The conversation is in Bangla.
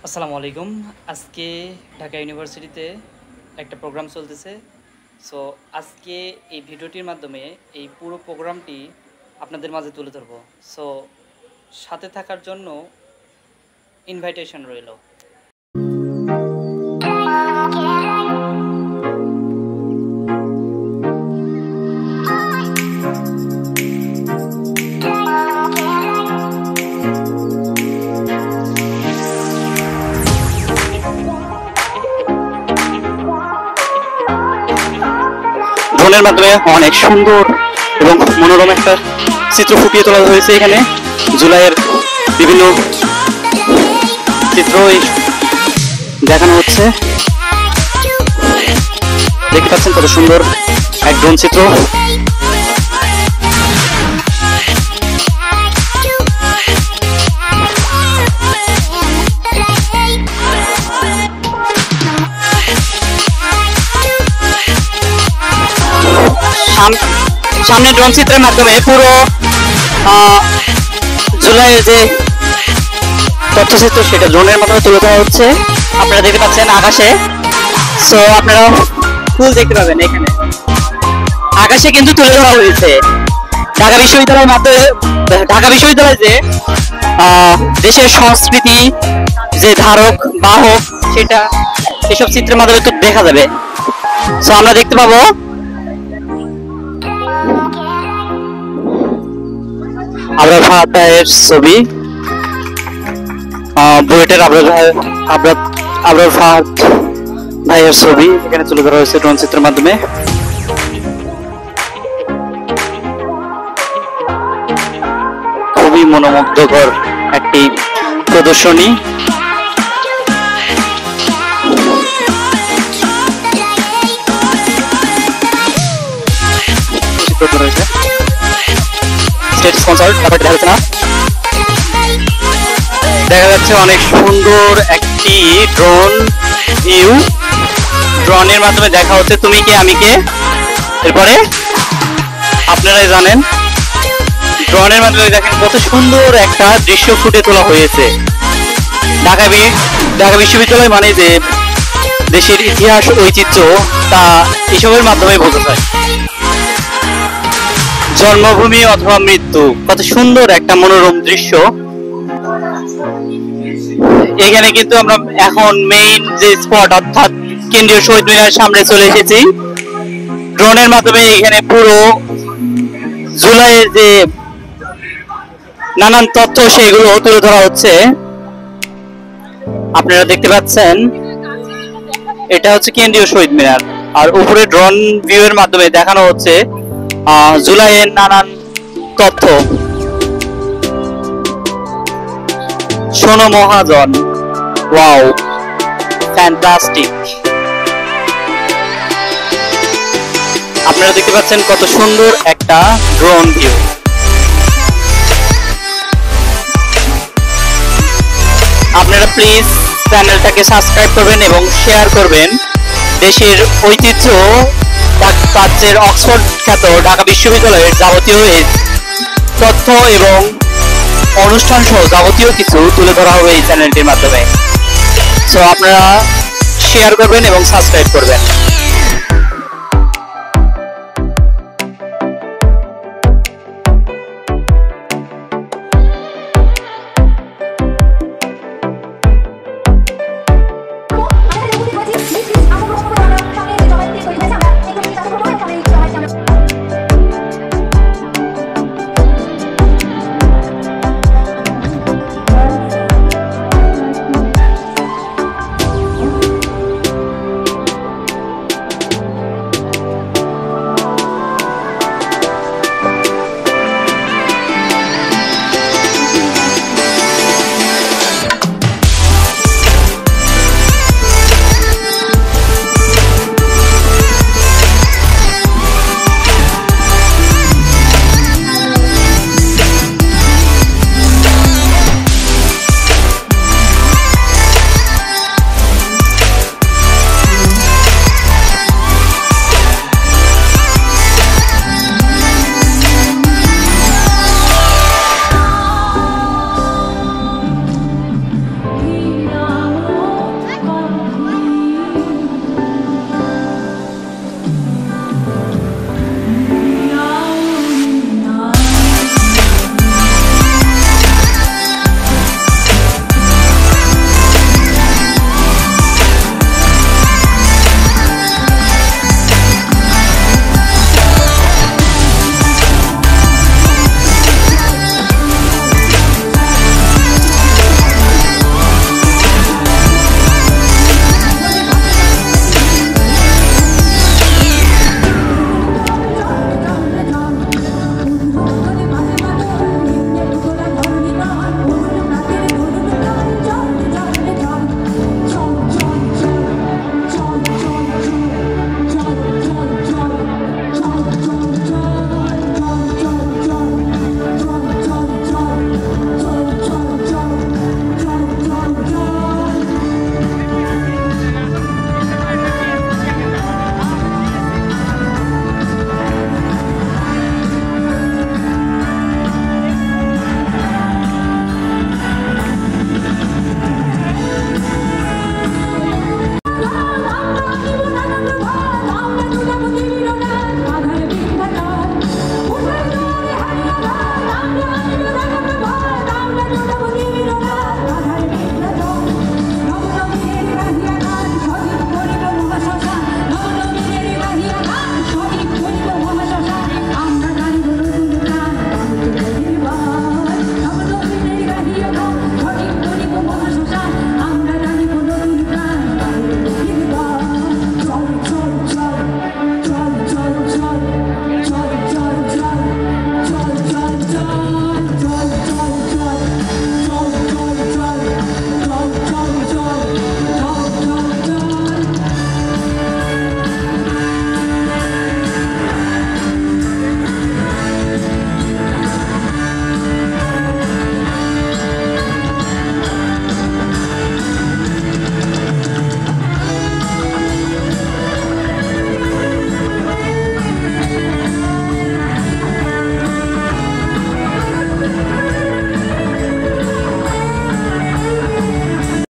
আসসালামু আলাইকুম। আজকে ঢাকা ইউনিভার্সিটিতে একটা প্রোগ্রাম চলতেছে। সো আজকে এই ভিডিওটির মাধ্যমে এই পুরো প্রোগ্রামটি আপনাদের মাঝে তুলে ধরব। সো সাথে থাকার জন্য ইনভাইটেশন রইল। ড্রোনের মাধ্যমে অনেক সুন্দর এবং মনোরম একটা চিত্র ফুটিয়ে তোলা হয়েছে। এখানে জুলাইয়ের বিভিন্ন চিত্র দেখানো হচ্ছে। দেখতে পাচ্ছেন কত সুন্দর এক ড্রোন চিত্র। সামনে ড্রোন চিত্রের মাধ্যমে পুরো জুলাইয়ের যে তথ্যচিত্র সেটা ড্রোনের মাধ্যমে তুলে ধরা হচ্ছে। আপনারা দেখতে পাচ্ছেন আকাশে। সো আপনারা ফুল দেখতে পাবেন এখানে আকাশে কিন্তু তুলে ধরা হয়েছে। ঢাকা বিশ্ববিদ্যালয়ের মাধ্যমে ঢাকা বিশ্ববিদ্যালয় যে দেশের সংস্কৃতি যে ধারক বাহক সেটা এসব চিত্রের মাধ্যমে তো দেখা যাবে। সো আমরা দেখতে পাবো আবরার ফাহাদ ভাইয়ের ছবি, বুয়েটের আবরার ফাহাদ ভাইয়ের ছবি এখানে তুলে ধরা হয়েছে ড্রোন চিত্রের মাধ্যমে। খুবই মনোমুগ্ধকর একটি প্রদর্শনী। দেখা যাচ্ছে অনেক সুন্দর একটি ড্রোন ভিউ। ড্রোনের মাধ্যমে দেখা হচ্ছে তুমি কে আমি কে। এরপরে আপনারাই জানেন ড্রোনের মাধ্যমে দেখেন কত সুন্দর একটা দৃশ্য ফুটে তোলা হয়েছে। ঢাকা বিশ্ববিদ্যালয় মানে যে দেশের ইতিহাস ঐতিহ্য তা এসবের মাধ্যমে বোঝা যায়। জন্মভূমি অথবা মৃত্যু, কত সুন্দর একটা মনোরম দৃশ্য। এখানে কিন্তু আমরা এখন মেইন যে স্পট অর্থাৎ কেন্দ্রীয় শহীদ মিনারের সামনে চলে এসেছি। ড্রোনের মাধ্যমে এখানে পুরো জুলাইয়ের যে নানান তথ্য সেগুলো তুলে ধরা হচ্ছে। আপনারা দেখতে পাচ্ছেন এটা হচ্ছে কেন্দ্রীয় শহীদ মিনার, আর উপরে ড্রোন ভিউ এর মাধ্যমে দেখানো হচ্ছে জুলাইয়ের নানান তথ্য। শোনো মহাজন, ওয়াও ফ্যান্টাস্টিক। আপনারা দেখতে পাচ্ছেন কত সুন্দর একটা ড্রোন ভিউ। আপনারা প্লিজ চ্যানেলটাকে সাবস্ক্রাইব করবেন এবং শেয়ার করবেন। দেশের ঐতিহ্য প্রাচ্যের অক্সফোর্ড খ্যাত ঢাকা বিশ্ববিদ্যালয়ের যাবতীয় তথ্য এবং অনুষ্ঠান সহ যাবতীয় কিছু তুলে ধরা হবে এই চ্যানেলটির মাধ্যমে। সো আপনারা শেয়ার করবেন এবং সাবস্ক্রাইব করবেন।